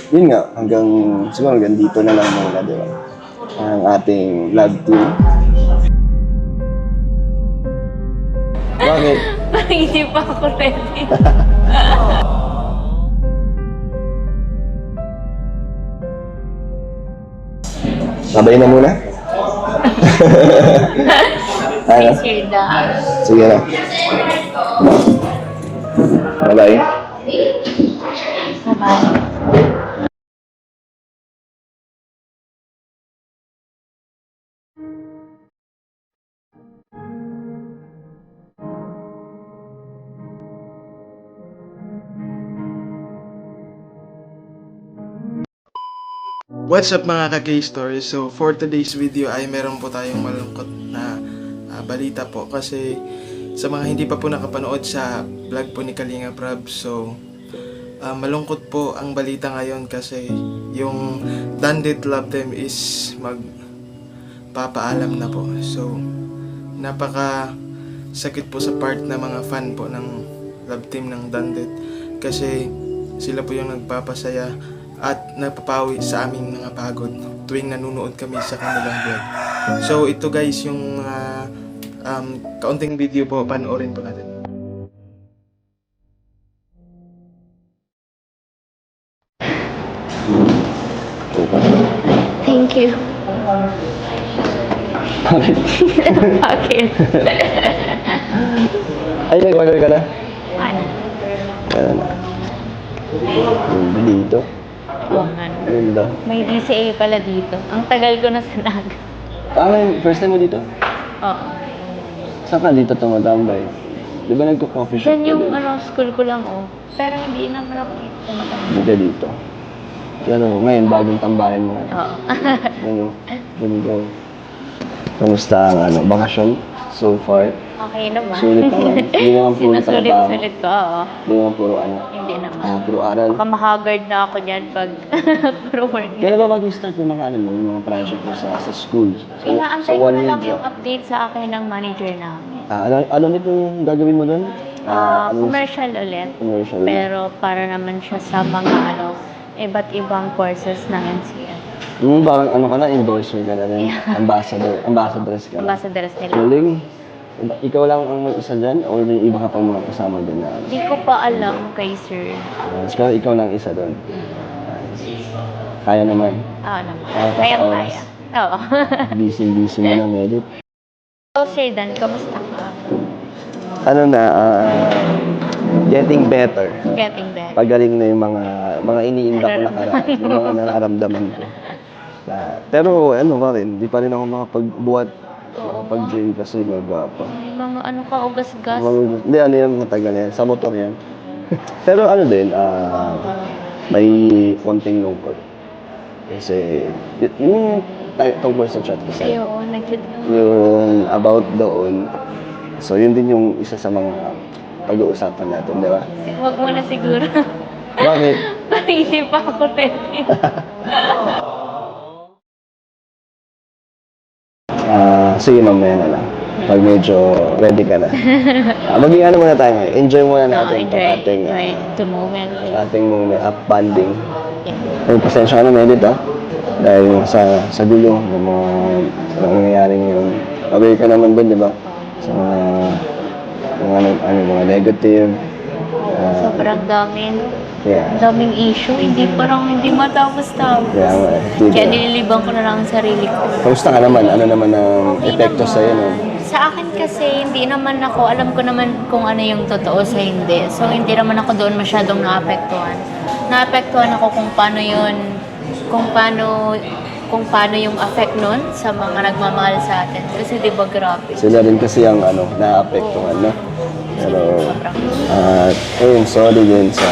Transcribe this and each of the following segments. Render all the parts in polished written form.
yun nga, siguro hanggang dito na lang muna, di ba? Ang ating love team. Bakit? Parang hindi pa ako ready. Sabay na muna? Ano? Please hear that. Sige na. Bye-bye. Bye-bye. What's up mga ka-K-Stories? So for today's video ay meron po tayong malungkot na balita po kasi sa mga hindi pa po nakapanood sa vlog po ni Kalinga Prab, so malungkot po ang balita ngayon kasi yung Dandit Love Team is magpapaalam na po. So napaka sakit po sa part na mga fan po ng Love Team ng Dandit kasi sila po yung nagpapasaya at nagpapawi sa aming mga pagod tuwing nanonood kami sa kanilang vlog. So ito guys yung kaunting video po, panoorin po natin. Thank you. Bakit? Bakit? Ay, nag-order ka na? Ano? Kaya na. Yung dito. Oo nga. Ganda. May DCA pala dito. Ang tagal ko na sa Naga. First time mo dito? Oo. Saan ka dito tumatambay? Di ba nagko-coffee shop? Diyan yung school ko lang, oh. Pero hindi naman ako Hindi ka dito. Ngayon, bagong tambayan mo. Oo. Ganito. Kamusta ang bakasyon so far? Okay naman. Sulit naman. Hindi naman puro trabaho. Sinusulit ko, oo. Hindi naman puro Hindi naman. puro aral. Baka makagard na ako dyan pag puro work. Kailan ba mag-start yung mga yung mga project mo sa school? Inaantay ko na lang yung update sa akin ng manager namin. Ano nito yung gagawin mo doon? Commercial ulit. Commercial. Pero para naman siya sa mga iba't ibang courses ng NCL. Parang ka na, endorser ka na rin. Ambassadors ka na. Ambassadors nila. Galing. Ikaw lang ang isa dyan o may iba ka pang mga kasama din na? Hindi ko pa alam kay sir. Pero ikaw lang isa doon. Kaya naman. Oo naman. Kaya. Oo. Busy mo na, medyo. So sir Dan, kamusta ka? Getting better. Getting better. Pagaling na yung mga iniinda ko nakaraan. Yung mga nararamdaman ko. Pero pa rin, di pa rin ako makapagbuhat. Pag-gym kasi magapa. May mga ka, ugas-gas. Hindi, yan, matagal yan. Sa motor yan. Pero din, may konting lungkot. Kasi, yung tungkol sa chat ko sa'yo. Oo, Yung about doon. So, yun din yung isa sa mga pag-uusapan natin, di ba? Huwag mo na siguro. Bakit? Hindi pa ako ready. Sige, mamaya na lang. Pag medyo ready ka na. Maging muna tayo ngayon. Enjoy muna natin the moment. ating bonding. Yeah. Pasensya ka na, Medit, dahil sa gulo ng mga nangyayari ngayon. Aware ka naman din, di ba? Sa mga negative. Sobrang daming Yeah. issue. Hindi matapos-tapos. Kaya nililibang ko na lang ang sarili ko. Kamusta ka naman? Ano naman ang epekto sa'yo? No? Sa akin kasi, hindi naman ako, alam ko naman kung ano yung totoo sa hindi. So, hindi naman ako doon masyadong naapektuhan. Naapektuhan ako kung paano yun, kung paano yung effect nun sa mga nagmamahal sa atin. Kasi di ba grabe? Sila rin kasi ang naapektuhan, no? Pero, sorry din sa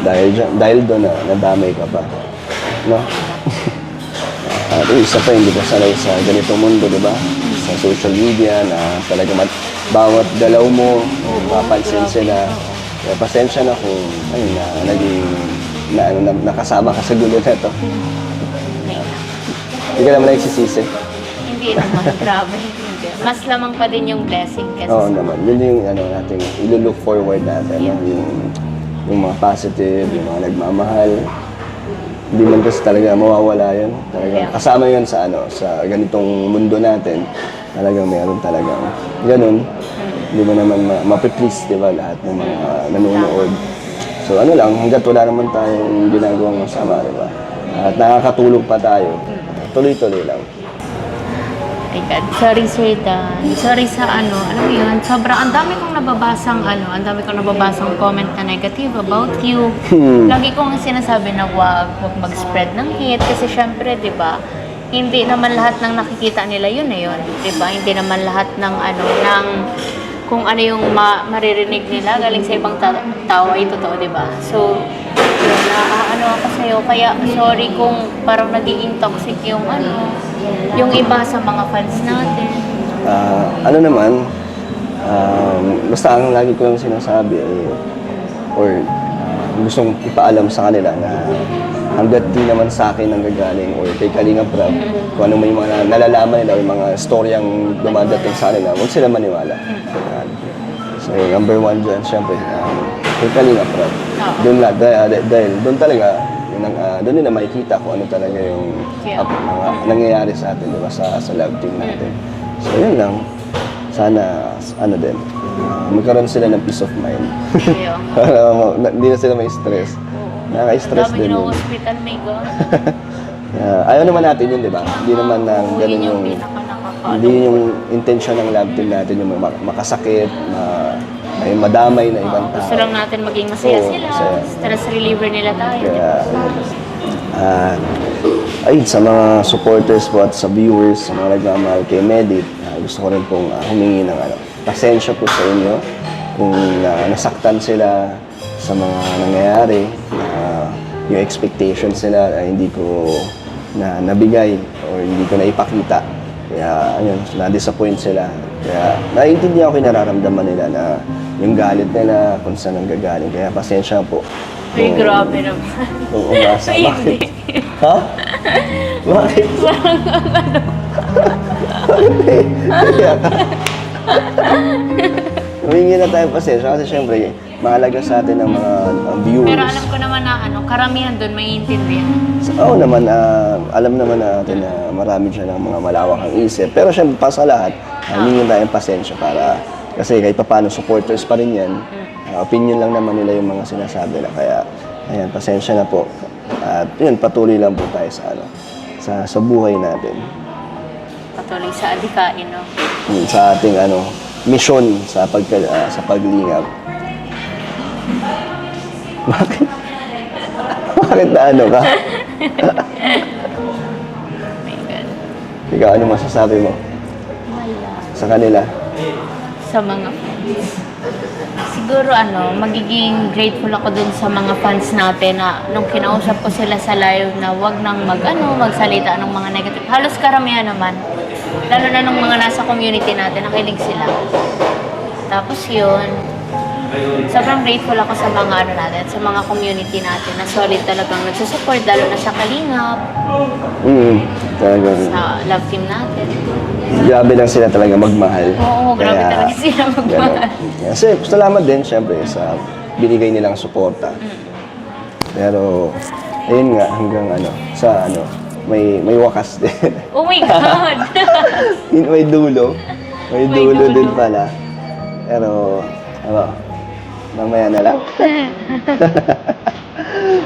dahil doon nadamay ka pa, no? At isa pa, hindi ka sanay sa ganitong mundo, di ba? Sa social media na talaga bawat galaw mo, mapansin sila. Kaya pasensya na kung nakasama ka sa gulo na ito. Hindi ka naman nagsisisi. Hindi naman, grabe. Hindi. Mas lamang pa din yung blessing kasi. Oo naman. Yun yung natin, ilo-look forward natin. Yeah. Yung mga positive, yung mga nagmamahal. Hindi man kasi talaga mawawala yun. Talagang Yeah. kasama yun sa sa ganitong mundo natin. Talagang meron talagang ganun. Hindi mo naman mapiplease, di ba, lahat ng mga nanonood. So ano lang, hanggat wala naman tayong ginagawang masama, di ba? At nakakatulog pa tayo. Tuloy-tuloy lang. My God. Sorry, Sir Dan. Sorry sa alam mo yun, sobrang, ang dami kong nababasang comment na negative about you. Lagi kong sinasabi na wag mag-spread ng hate kasi syempre, di ba, hindi naman lahat ng nakikita nila yun na yun. Di ba? Hindi naman lahat ng ng kung ano yung maririnig nila galing sa ibang tao ay totoo, di ba? So, yun, ako sa'yo. Kaya, sorry kung parang nagiging toxic yung yung iba sa mga fans natin. Ano naman, basta ang lagi ko lang sinasabi or gustong ipaalam sa kanila na hanggat di naman sa akin ang gagaling or kay Kalinga Prab, kung ano may mga nalalaman nila o yung mga storyang dumadating sa kanila, huwag sila maniwala. So, number one dyan, syempre, kay Kalinga Prab. Doon na, dahil doon talaga, doon nila makikita kung ano talaga yung mga nangyayari sa atin, diba, sa love team natin. So, yun lang. Sana, din, magkaroon sila ng peace of mind. Para hindi na sila may stress. Nakaka-stress din yun. Hospital, may God. Ayaw naman natin yun, di ba? Hindi naman na ganun yung... Hindi yung intention ng love team natin yung makasakit, may madamay na ibang tao. Gusto lang natin maging masaya sila. Masaya. Stress reliever nila tayo. Kaya, sa mga supporters po at sa viewers, sa mga nagmamahal kay Medit, gusto ko rin pong humingi ng pasensya po sa inyo kung nasaktan sila sa mga nangyayari, yung expectations nila ay hindi ko nabigay or hindi ko naipakita. Kaya, na-disappoint sila. Kaya, naiintindihan ko yung nararamdaman nila na yung galit nila, kung saan nanggagaling. Kaya, pasensya po. Ay, grabe naman. Kung umasa. Ay, Bakit? hindi. Ha? Bakit? Kaya ka. Humingi na tayo pasensya kasi syempre, mahalaga sa atin ang mga viewers. Pero alam ko naman na karamihan doon may intindihan. Oo naman, alam naman natin na marami dyan ng mga malawak ang isip. Pero syempre, pa sa lahat, humingi tayong pasensya para, kasi kahit pa paano, supporters pa rin yan. Opinion lang naman nila yung mga sinasabi na. Kaya, ayan, pasensya na po. At yun, patuloy lang po tayo sa buhay natin. Patuloy sa adikain, no? Sa ating misyon sa paglingap. Bakit? Bakit na ka? My God. Ikaw, ano masasabi mo Wala. sa kanila? Sa mga fans. Siguro magiging grateful ako dun sa mga fans natin na nung kinausap ko sila sa live na wag nang magsalita ng mga negative. Halos karamihan naman. Lalo na nung mga nasa community natin, nakinig sila. Tapos yun, sobrang grateful ako sa mga natin, sa mga community natin na solid talagang nagsusupport, lalo na sa Kalingap, Talagang, sa love team natin. grabe lang sila talaga magmahal. Oo, grabe talaga sila magmahal. Kasi salamat din, syempre, sa binigay nilang suporta. Pero, ayun nga, hanggang may wakas din. Oh my God! May dulo. May May dulo dulo. din pala. Pero, mamaya na lang.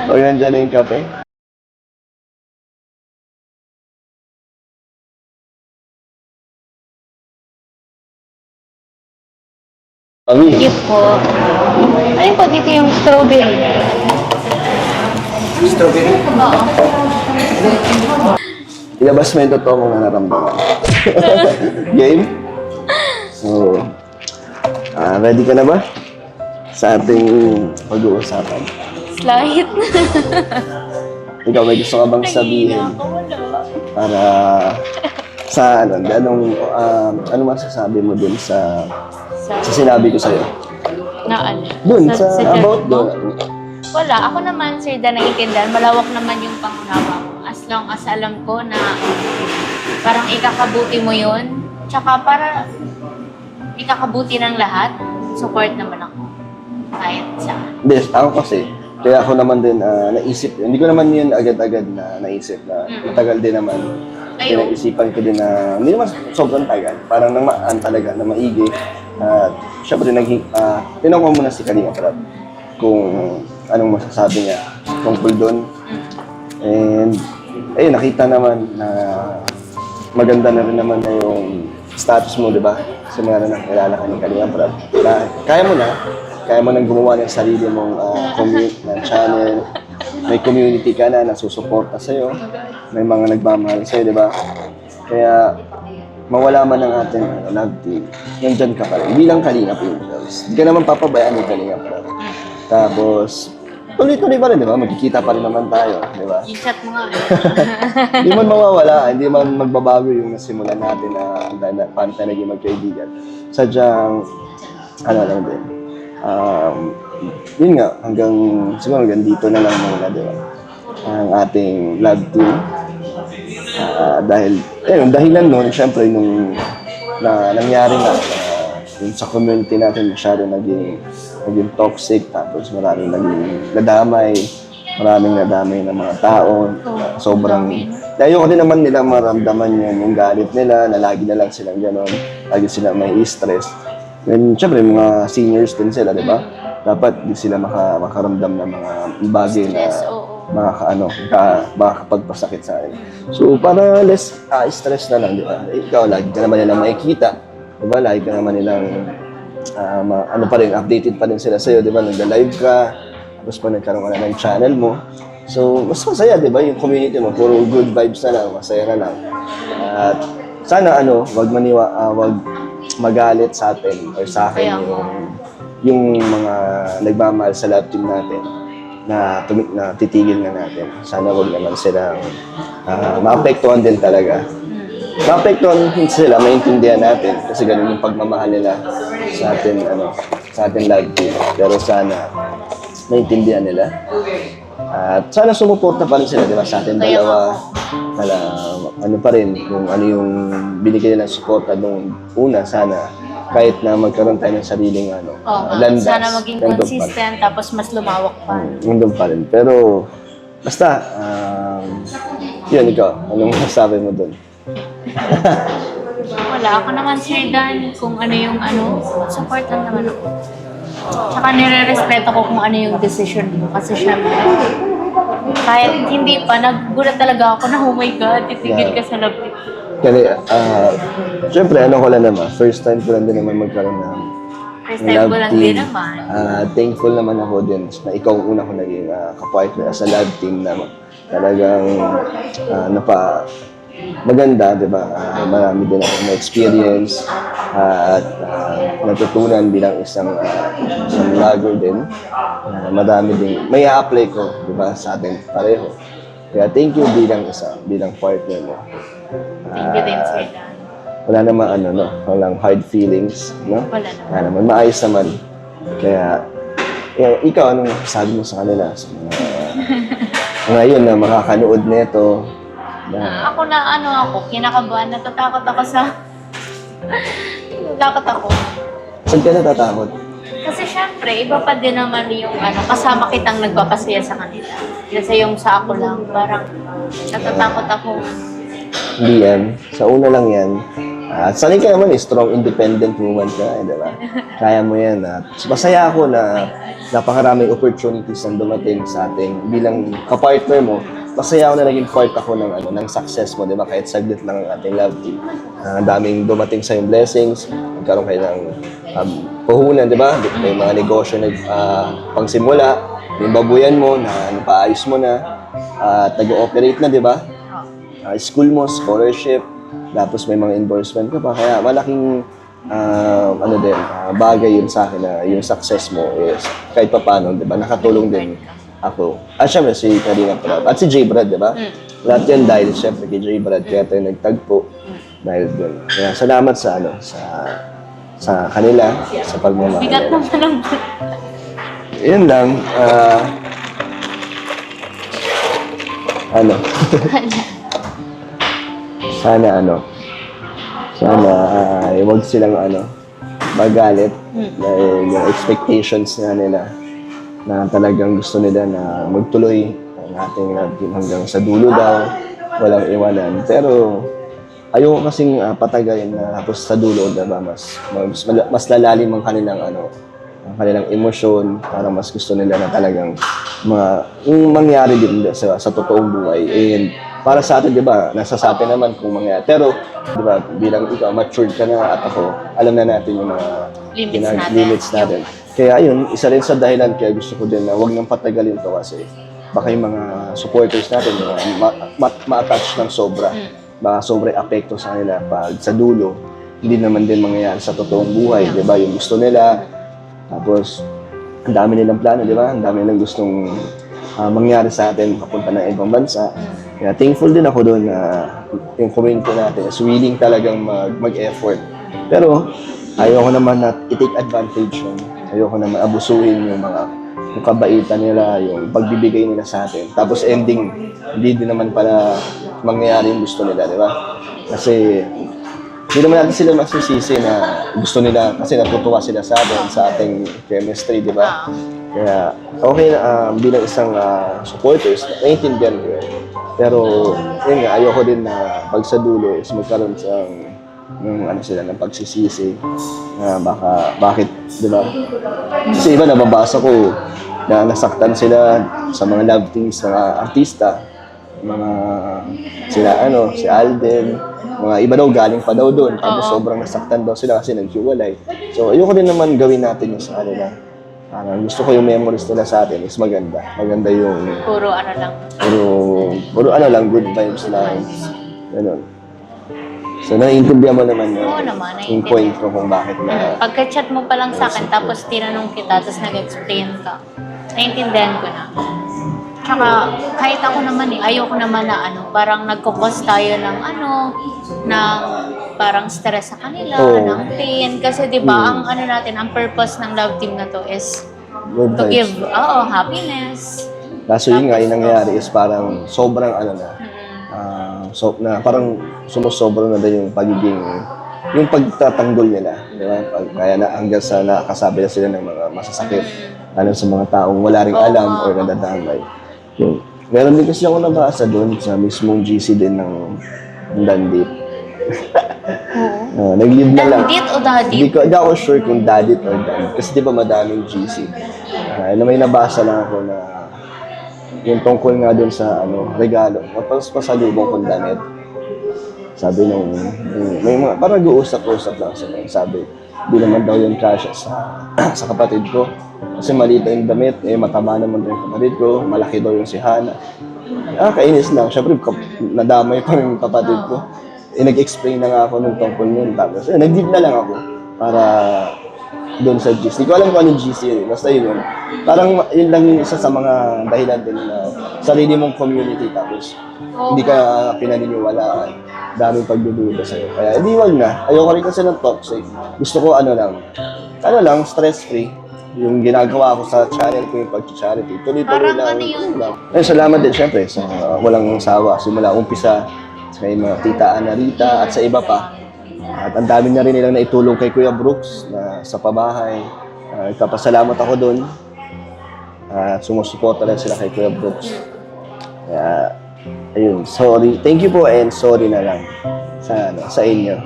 Huwag nandiyan na yung kape. Mami, Thank you po. Ayun po, dito yung strawberry. strawberry. Oo. Ilabas mo yung totoo mong nararamdaman. Game? So, ready ka na ba? Sa ating pag-uusapan. Slight. Ikaw, may gusto ka bang sabihin? Para sa ano masasabi mo dun sa sinabi ko sa'yo? Na ano? Dun, sa about mo? dun. Wala. Ako naman, Sir Dan, naiintindihan. Malawak naman yung pangunawa mo. As long as alam ko na parang ikakabuti mo yun. Tsaka para ikakabuti ng lahat, support naman ako. Kahit saan. Bes, ako kasi, Kaya ako naman din naisip, hindi ko naman yun agad-agad na naisip na matagal din naman. Ayun. Pinaisipan ko din na hindi naman sobrang tagal, parang namaan talaga, na maigi. At syempre, tinanong ko muna si Kalinga Prab kung anong masasabi niya tungkol doon. And ayun, nakita naman na maganda na rin naman na yung status mo, di ba? Simula na nakilala ka ni Kalinga Prab. Kaya mo nang gumawa ng sarili mong ng channel. May community ka na nasusuporta sa'yo. May mga nagmamahal sa'yo, di ba? Kaya mawala man ang ating love team, nandyan ka pa rin. Bilang Kalinga Princess. Hindi ka naman papabayaan ni Kalinga Prab. Tapos, tuloy-tuloy pa rin, di ba? Magkikita pa rin naman tayo, di ba? I-chat mo nga. Hindi man mawawala, hindi man magbabago yung nasimulan natin na paano tayo naging magkaibigan. Sadyang, lang din. Yun nga, siguro hanggang dito na lang muna, di ba? Ang ating love team. Dahil, yung dahilan nun, syempre, nung nangyari na, yung sa community natin masyado naging toxic, tapos maraming maraming nadamay ng mga tao. Sobrang, ayoko din naman nila maramdaman yung galit nila, na lagi na lang silang gano'n, lagi sila may stress. And syempre, mga seniors din sila, di ba? Dapat di sila makaramdam ng mga bagay na makakapagpasakit sa akin. So, para less stress na lang, di ba? Ikaw, lagi ka naman nilang makikita. Di ba? Lagi ka naman nilang, updated pa rin sila sa'yo, di ba? Nagda-live ka, tapos pa nagkaroon ka na ng channel mo. So, mas masaya, di ba? Yung community mo, puro good vibes na lang, masaya na lang. At sana, wag magalit sa atin or sa akin yung mga nagmamahal sa love team natin na titigil na natin. Sana wag naman silang maapektuhan din talaga. Maapektuhan sila, maintindihan natin kasi ganun yung pagmamahal nila sa ating love team. Pero sana maintindihan nila. At sana sumuporta pa rin sila, di ba, sa ating dalawa. Pa rin, kung ano yung binigay nilang suporta nung una, sana kahit na magkaroon tayo ng sariling landas. Sana maging consistent, tapos mas lumawak pa. Nandun pa rin. Pero, basta, yun, ikaw, anong masasabi mo dun? Wala. Ako naman, Sir Dan, kung ano yung support lang naman ako. Tsaka nire-respeto ko kung ano yung decision mo. Kasi syempre, kahit hindi pa, nagulat talaga ako na, oh my God, titigil ka sa love team. Kasi, syempre, ko lang naman, first time ko lang din naman magkaroon ng First time ko lang din naman. Thankful naman ako din na ikaw ang una ko naging kapartner sa love team na talagang maganda, di ba? Marami din ako na-experience at natutunan bilang isang vlogger din. Madami din, may a-apply ko, di ba, sa atin pareho. Kaya thank you bilang partner mo. Thank you din, Sir Dan. Wala naman walang hard feelings, no? Wala naman. Maayos naman. Kaya, ikaw, anong sabi mo sa kanila? Sa ngayon na makakanood nito, ako kinakabahan, natatakot ako natatakot ako. Saan ka natatakot? Kasi syempre, iba pa din naman yung kasama kitang nagpapasaya sa kanila. Kasi yung sa ako lang, parang natatakot ako. Hindi yan. Sa una lang yan. Sanay ka naman strong, independent woman ka, di ba? Kaya mo yan. Masaya ako na napakaraming opportunities na dumating sa ating bilang kapartner mo. Masaya ako na naging part ako ng success mo, di ba? Kahit saglit lang ang ating love team. Daming dumating sa yung blessings. Nagkaroon kayo ng puhunan, di ba? May mga negosyo na pangsimula. Yung babuyan mo na napaayos mo na. Nag-ooperate na, di ba? School mo, scholarship. Tapos may mga endorsement ka pa. Kaya malaking bagay yun sa akin na yung success mo is kahit pa paano, di ba? Nakatulong din ako. At syempre si Kalinga Prab. At si J. Brad, di ba? Lahat yan dahil syempre kay J. Brad. Kaya tayo nagtagpo dahil doon. Kaya salamat sa kanila, sa pagmamahal. Bigat mo pa lang. Yun lang. Sana huwag silang magalit dahil yung expectations na nila na talagang gusto nila na magtuloy ang ating love team hanggang sa dulo daw, walang iwanan. Pero ayoko kasing patagalin na tapos sa dulo, diba, mas lalalim ang kanilang ang kanilang emosyon, parang mas gusto nila na talagang yung mangyari din sa totoong buhay. And para sa atin, di ba, nasa sa atin naman kung mangyari. Pero, di ba, bilang ikaw, matured ka na at ako, alam na natin yung mga limits natin. Kaya ayun, isa rin sa dahilan kaya gusto ko din na huwag nang patagalin to kasi baka yung mga supporters natin, ma-attach ng sobra. Baka sobrang apekto sa kanila pag sa dulo, hindi naman din mangyayari sa totoong buhay, di ba? Yung gusto nila, tapos, ang dami nilang plano, di ba? Ang dami nilang gustong mangyari sa atin, papunta ng ibang bansa. Kaya thankful din ako doon na yung community natin is willing talagang mag-effort. Pero, ayoko naman na i-take advantage yun. Ayoko naman abusuhin yung kabaitan nila, yung pagbibigay nila sa atin. Tapos ending, hindi din naman pala mangyayari yung gusto nila, di ba? Kasi, hindi naman natin sila magsisisi na gusto nila kasi natutuwa sila sa atin, sa ating chemistry, di ba? Kaya, okay na bilang isang supporters, naiintindihan ko yun. Pero, yun nga, ayoko din na pag sa dulo is magkaroon ng pagsisisi na bakit, di ba? Kasi iba, nababasa ko na nasaktan sila sa mga love teams, mga artista, si Alden, mga iba daw galing pa daw doon, tapos sobrang nasaktan daw sila kasi naghiwalay. So, ayoko din naman gawin natin yung sa kanila. Gusto ko yung memories nila sa atin is maganda. Maganda yung... Puro ano lang. Puro ano lang, good vibes lang. Ganun. So, naiintindihan mo naman Oo naman, yung point ko kung bakit na... Pagka-chat mo pa lang sa akin, tapos tinanong kita, tapos nag-explain ka, naiintindihan ko na. Tsaka, kahit ako naman ayoko naman na parang nagkukos tayo ng parang stress sa kanila, ng pain. Kasi di ba ang ang purpose ng love team na to is Good to vibes. give, happiness. Kaso yun nga, yung nangyari is parang sobrang parang sumusobra na din yung yung pagtatanggol nila. Di ba? Kaya na hanggang sa nakakasabi na sila ng mga masasakit. Sa mga taong wala ring alam or nadadamay. Meron din kasi ako nabasa doon sa mismong GC din ng Dandit. Nag-live na lang. Dandit o Dadit? Hindi ako sure kung Dadit or Dandit. Kasi di ba madaming GC. May nabasa lang ako na yung tungkol nga doon sa regalo. Pasalubong kong damit. Sabi may mga, parang nag-uusap-usap lang sila. Sabi, di naman daw yung cash sa kapatid ko. Kasi maliit yung damit, mataba naman yung kapatid ko, malaki daw yung si Hana. Kainis lang. Siyempre, nadamay pa yung kapatid ko. Nag-explain na nga ako nung tungkol nun. Tapos, nag-give na lang ako para doon sa GC. Hindi ko alam kung anong GC yun. Basta yun. Parang yun lang yung isa sa mga dahilan din na sarili mong community. Tapos, hindi ka pinaniniwalaan. Daming pagdududa sa'yo. Kaya, hindi wag na. Ayoko rin kasi ng toxic. Gusto ko stress-free. Yung ginagawa ko sa channel ko, yung pag-charity. Tuloy-tuloy lang. Salamat din syempre sa walang sawa. Simula umpisa sa mga tita Anarita at sa iba pa. At ang dami na rin nilang naitulong kay Kuya Brooks na sa pabahay. Kapasalamat ako doon. At sumusuporta rin sila kay Kuya Brooks. Kaya, ayun, sorry. Thank you po and sorry na lang sa inyo.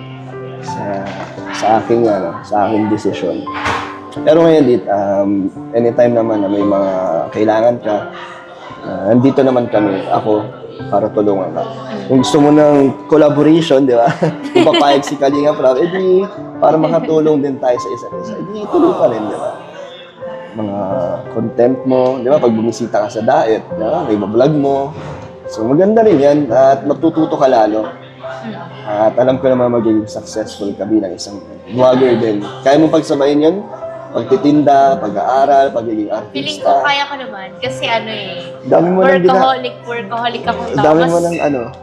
Sa aking decision. Pero ngayon, anytime naman na may mga kailangan ka, nandito naman kami, ako, para tulungan ka. Kung gusto mo ng collaboration, di ba? Kung papayag si Kalinga Prab, edi para makatulong din tayo sa isa't isa, edi tuloy pa rin, di ba? Mga content mo, di ba? Pag bumisita ka sa diet, di ba? May vlog mo. So maganda rin yan at matututo ka lalo. At alam ko naman magiging successful ka bilang isang vlogger din. Kaya mong pagsabayin yan? Pagtitinda, pag-aaral, pagiging artista. Feeling ko kaya ko naman. Kasi dami mo workaholic akong tao. Dami mo ng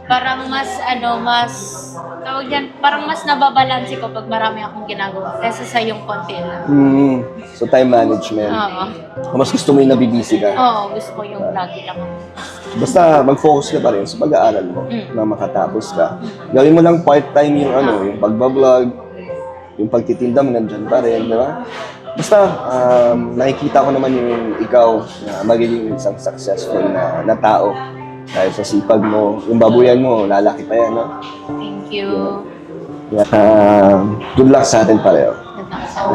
Parang tawag yan, parang mas nababalansi ko pag marami akong ginagawa kaysa sa yung konti lang. So time management. Oo. Mas gusto mo yung nabibisi ka. Oo, gusto ko yung lagi lang. Basta mag-focus ka pa rin sa pag-aaral mo na makatapos ka. Gawin mo lang part-time yung yung pagbablog, yung pagtitinda mo nandyan pa rin, di ba? basta, nakikita ko naman yung ikaw na magiging isang successful na tao. Dahil sa sipag mo, yung babuyan mo, lalaki pa yan, no? Thank you. Yeah. Good luck sa atin pareho.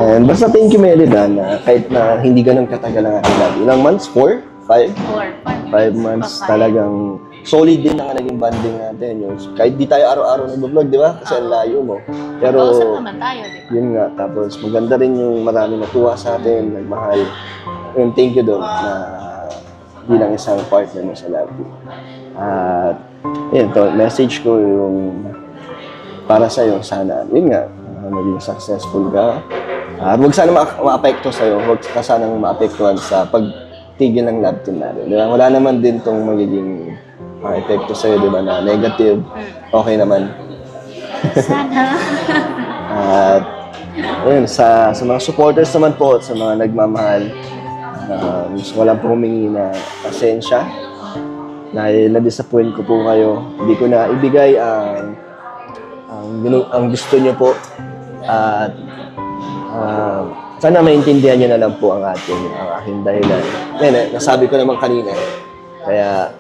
And basta thank you, Melida, na kahit na hindi ganun katagal ang ating love. Ilang months? 4? 5? 5 months talagang solid din ang naging banding natin. Yung, kahit di tayo araw-araw nag-vlog, di ba? Kasi ang layo mo. Pero, Kausap naman tayo, di ba? yun nga. Tapos maganda rin yung marami natuwa sa atin, nagmahal. Yun, thank you doon na bilang isang partner mo sa love. At, yun, to, message ko yung para sa'yo, sana, yun nga, maging successful ka. At huwag sana ma-apekto sa'yo, huwag ka sanang ma-apektuhan sa pagtigil ng love team natin. Diba? Wala naman din tong magiging epekto sa'yo, di ba, na negative. Okay naman. Sana. At, ayun, sa mga supporters naman po, sa mga nagmamahal, gusto ko lang po humingi na pasensya dahil na-disappoint ko po kayo. Hindi ko na ibigay ang gusto niyo po. At sana maintindihan niyo na lang po ang aking dahilan. Yan, nasabi ko naman kanina. Kaya,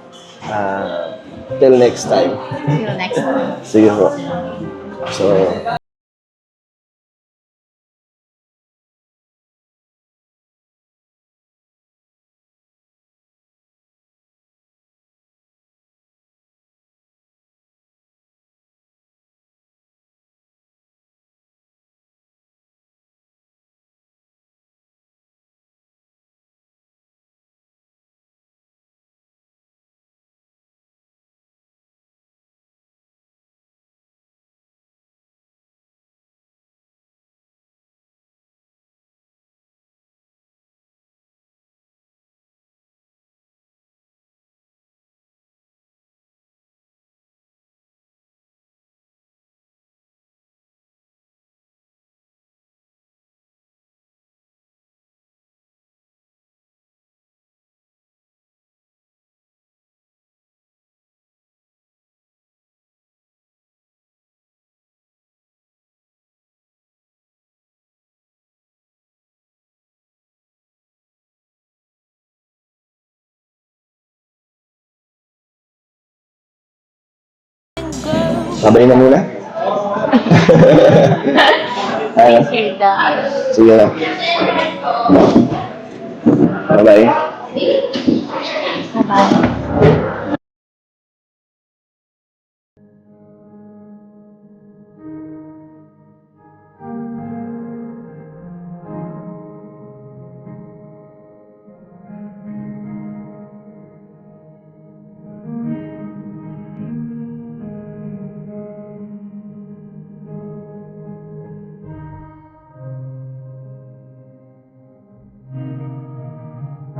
till next time. Till next time. Sige po. So, sabay na muna. Thank you, Dad. Sige na. Bye-bye. Bye-bye.